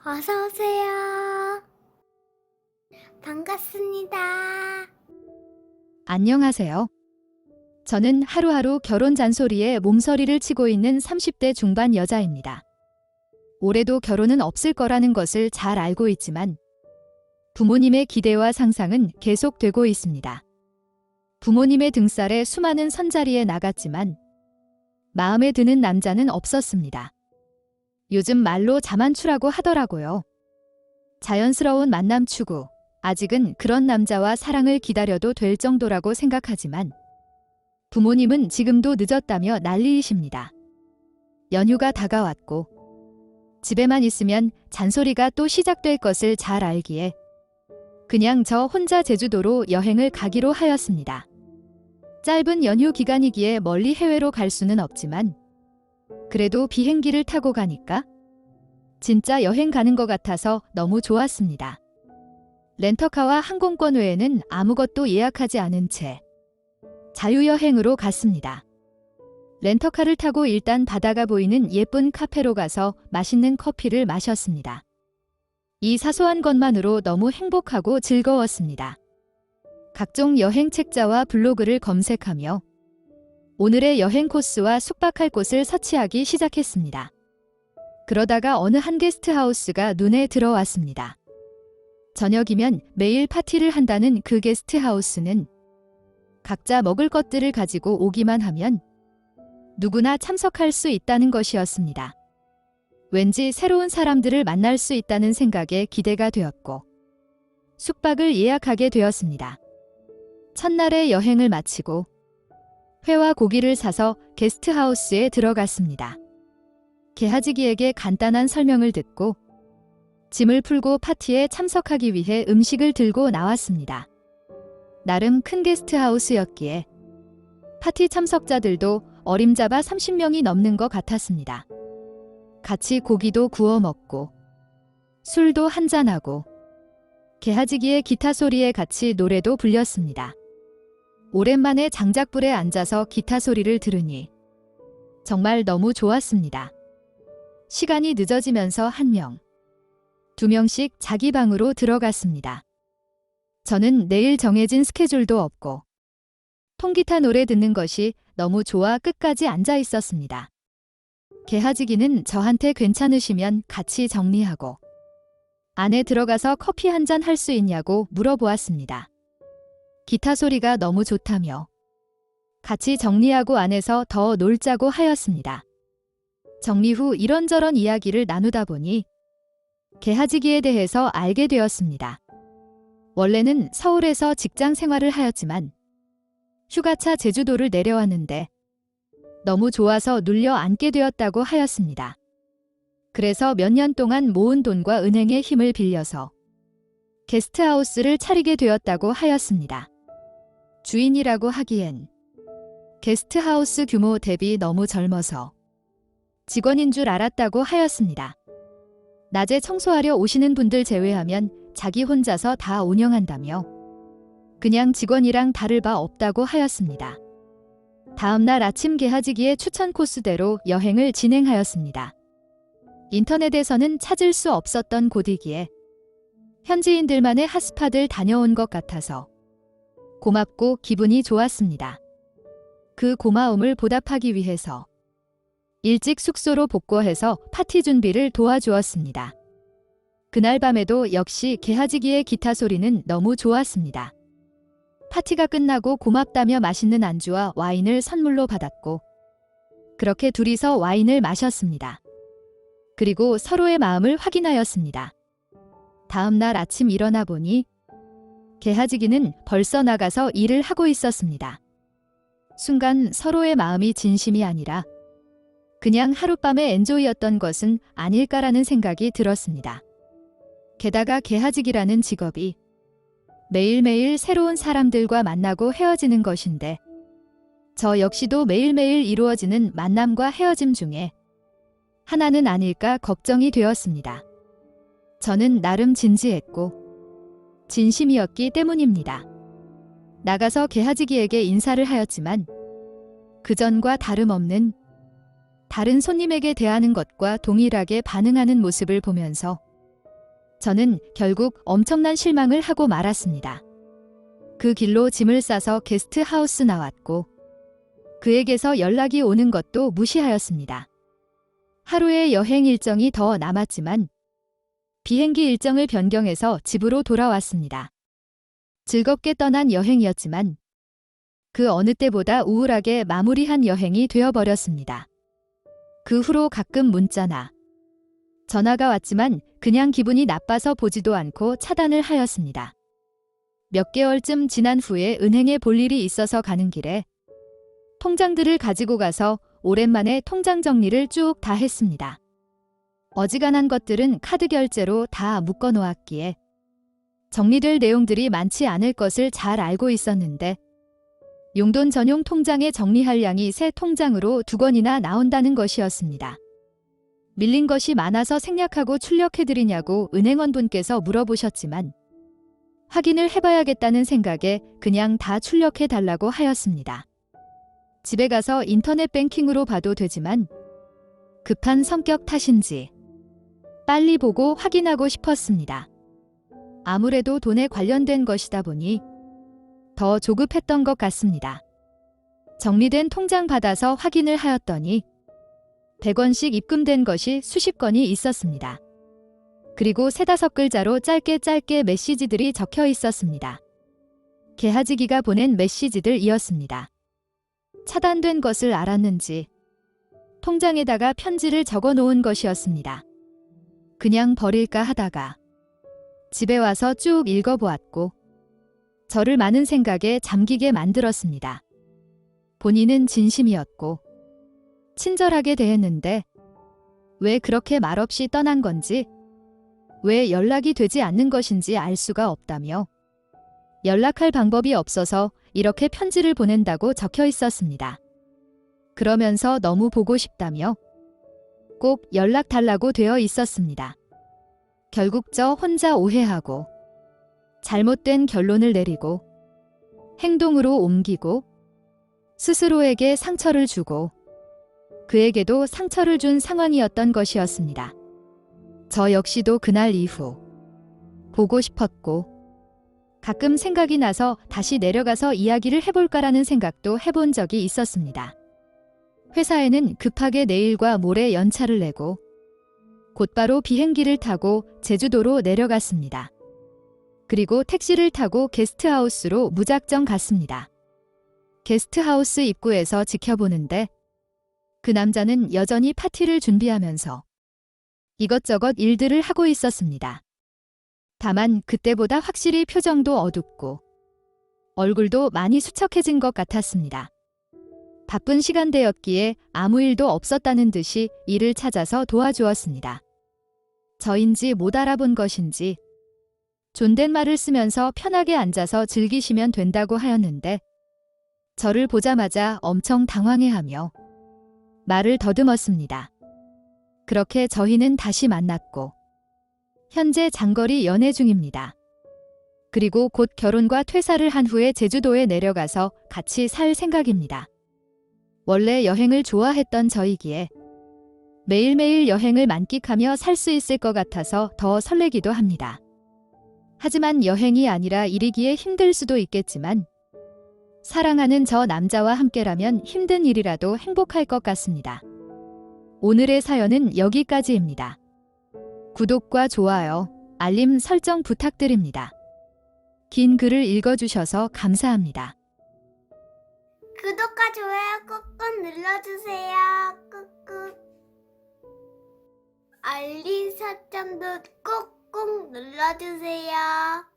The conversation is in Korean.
어서 오세요. 반갑습니다. 안녕하세요. 저는 하루하루 결혼 잔소리에 몸서리를 치고 있는 30대 중반 여자입니다. 올해도 결혼은 없을 거라는 것을 잘 알고 있지만 부모님의 기대와 상상은 계속되고 있습니다. 부모님의 등살에 수많은 선자리에 나갔지만 마음에 드는 남자는 없었습니다. 요즘 말로 자만추라고 하더라고요. 자연스러운 만남 추구, 아직은 그런 남자와 사랑을 기다려도 될 정도라고 생각하지만 부모님은 지금도 늦었다며 난리이십니다. 연휴가 다가왔고 집에만 있으면 잔소리가 또 시작될 것을 잘 알기에 그냥 저 혼자 제주도로 여행을 가기로 하였습니다. 짧은 연휴 기간이기에 멀리 해외로 갈 수는 없지만 그래도 비행기를 타고 가니까 진짜 여행 가는 것 같아서 너무 좋았습니다. 렌터카와 항공권 외에는 아무것도 예약하지 않은 채 자유여행으로 갔습니다. 렌터카를 타고 일단 바다가 보이는 예쁜 카페로 가서 맛있는 커피를 마셨습니다. 이 사소한 것만으로 너무 행복하고 즐거웠습니다. 각종 여행 책자와 블로그를 검색하며 오늘의 여행 코스와 숙박할 곳을 서치하기 시작했습니다. 그러다가 어느 한 게스트하우스가 눈에 들어왔습니다. 저녁이면 매일 파티를 한다는 그 게스트하우스는 각자 먹을 것들을 가지고 오기만 하면 누구나 참석할 수 있다는 것이었습니다. 왠지 새로운 사람들을 만날 수 있다는 생각에 기대가 되었고 숙박을 예약하게 되었습니다. 첫날의 여행을 마치고 회와 고기를 사서 게스트하우스에 들어갔습니다. 개하지기에게 간단한 설명을 듣고 짐을 풀고 파티에 참석하기 위해 음식을 들고 나왔습니다. 나름 큰 게스트하우스였기에 파티 참석자들도 어림잡아 30명이 넘는 것 같았습니다. 같이 고기도 구워 먹고 술도 한잔하고 개하지기의 기타 소리에 같이 노래도 불렸습니다. 오랜만에 장작불에 앉아서 기타 소리를 들으니 정말 너무 좋았습니다. 시간이 늦어지면서 한 명, 두 명씩 자기 방으로 들어갔습니다. 저는 내일 정해진 스케줄도 없고 통기타 노래 듣는 것이 너무 좋아 끝까지 앉아 있었습니다. 개하지기는 저한테 괜찮으시면 같이 정리하고 안에 들어가서 커피 한 잔 할 수 있냐고 물어보았습니다. 기타 소리가 너무 좋다며 같이 정리하고 안에서 더 놀자고 하였습니다. 정리 후 이런저런 이야기를 나누다 보니 개하지기에 대해서 알게 되었습니다. 원래는 서울에서 직장 생활을 하였지만 휴가차 제주도를 내려왔는데 너무 좋아서 눌려 앉게 되었다고 하였습니다. 그래서 몇 년 동안 모은 돈과 은행의 힘을 빌려서 게스트하우스를 차리게 되었다고 하였습니다. 주인이라고 하기엔 게스트하우스 규모 대비 너무 젊어서 직원인 줄 알았다고 하였습니다. 낮에 청소하려 오시는 분들 제외하면 자기 혼자서 다 운영한다며 그냥 직원이랑 다를 바 없다고 하였습니다. 다음날 아침 개하지기의 추천 코스대로 여행을 진행하였습니다. 인터넷에서는 찾을 수 없었던 곳이기에 현지인들만의 핫스팟을 다녀온 것 같아서 고맙고 기분이 좋았습니다. 그 고마움을 보답하기 위해서 일찍 숙소로 복구해서 파티 준비를 도와주었습니다. 그날 밤에도 역시 개하지기의 기타 소리는 너무 좋았습니다. 파티가 끝나고 고맙다며 맛있는 안주와 와인을 선물로 받았고 그렇게 둘이서 와인을 마셨습니다. 그리고 서로의 마음을 확인하였습니다. 다음 날 아침 일어나 보니 개하지기는 벌써 나가서 일을 하고 있었습니다. 순간 서로의 마음이 진심이 아니라 그냥 하룻밤의 엔조이였던 것은 아닐까라는 생각이 들었습니다. 게다가 개하지기라는 직업이 매일매일 새로운 사람들과 만나고 헤어지는 것인데 저 역시도 매일매일 이루어지는 만남과 헤어짐 중에 하나는 아닐까 걱정이 되었습니다. 저는 나름 진지했고 진심이었기 때문입니다. 나가서 개하지기에게 인사를 하였지만 그전과 다름없는 다른 손님에게 대하는 것과 동일하게 반응하는 모습을 보면서 저는 결국 엄청난 실망을 하고 말았습니다. 그 길로 짐을 싸서 게스트하우스 나왔고 그에게서 연락이 오는 것도 무시하였습니다. 하루의 여행 일정이 더 남았지만 비행기 일정을 변경해서 집으로 돌아왔습니다. 즐겁게 떠난 여행이었지만 그 어느 때보다 우울하게 마무리한 여행이 되어버렸습니다. 그 후로 가끔 문자나 전화가 왔지만 그냥 기분이 나빠서 보지도 않고 차단을 하였습니다. 몇 개월쯤 지난 후에 은행에 볼 일이 있어서 가는 길에 통장들을 가지고 가서 오랜만에 통장 정리를 쭉 다 했습니다. 어지간한 것들은 카드 결제로 다 묶어 놓았기에 정리될 내용들이 많지 않을 것을 잘 알고 있었는데 용돈 전용 통장에 정리할 양이 새 통장으로 2건이나 나온다는 것이었습니다. 밀린 것이 많아서 생략하고 출력해드리냐고 은행원분께서 물어보셨지만 확인을 해봐야겠다는 생각에 그냥 다 출력해달라고 하였습니다. 집에 가서 인터넷 뱅킹으로 봐도 되지만 급한 성격 탓인지 빨리 보고 확인하고 싶었습니다. 아무래도 돈에 관련된 것이다 보니 더 조급했던 것 같습니다. 정리된 통장 받아서 확인을 하였더니 100원씩 입금된 것이 수십 건이 있었습니다. 그리고 3-5글자로 짧게 메시지들이 적혀 있었습니다. 개하지기가 보낸 메시지들이었습니다. 차단된 것을 알았는지 통장에다가 편지를 적어 놓은 것이었습니다. 그냥 버릴까 하다가 집에 와서 쭉 읽어보았고 저를 많은 생각에 잠기게 만들었습니다. 본인은 진심이었고 친절하게 대했는데 왜 그렇게 말없이 떠난 건지, 왜 연락이 되지 않는 것인지 알 수가 없다며 연락할 방법이 없어서 이렇게 편지를 보낸다고 적혀 있었습니다. 그러면서 너무 보고 싶다며 꼭 연락 달라고 되어 있었습니다. 결국 저 혼자 오해하고 잘못된 결론을 내리고 행동으로 옮기고 스스로에게 상처를 주고 그에게도 상처를 준 상황이었던 것이었습니다. 저 역시도 그날 이후 보고 싶었고 가끔 생각이 나서 다시 내려가서 이야기를 해볼까라는 생각도 해본 적이 있었습니다. 회사에는 급하게 내일과 모레 연차를 내고 곧바로 비행기를 타고 제주도로 내려갔습니다. 그리고 택시를 타고 게스트하우스로 무작정 갔습니다. 게스트하우스 입구에서 지켜보는데 그 남자는 여전히 파티를 준비하면서 이것저것 일들을 하고 있었습니다. 다만 그때보다 확실히 표정도 어둡고 얼굴도 많이 수척해진 것 같았습니다. 바쁜 시간대였기에 아무 일도 없었다는 듯이 일을 찾아서 도와주었습니다. 저인지 못 알아본 것인지 존댓말을 쓰면서 편하게 앉아서 즐기시면 된다고 하였는데 저를 보자마자 엄청 당황해하며 말을 더듬었습니다. 그렇게 저희는 다시 만났고 현재 장거리 연애 중입니다. 그리고 곧 결혼과 퇴사를 한 후에 제주도에 내려가서 같이 살 생각입니다. 원래 여행을 좋아했던 저이기에 매일매일 여행을 만끽하며 살 수 있을 것 같아서 더 설레기도 합니다. 하지만 여행이 아니라 일이기에 힘들 수도 있겠지만 사랑하는 저 남자와 함께라면 힘든 일이라도 행복할 것 같습니다. 오늘의 사연은 여기까지입니다. 구독과 좋아요, 알림 설정 부탁드립니다. 긴 글을 읽어주셔서 감사합니다. 구독과 좋아요 꾹꾹 눌러주세요. 꾹꾹. 알림 설정도 꾹꾹 눌러주세요.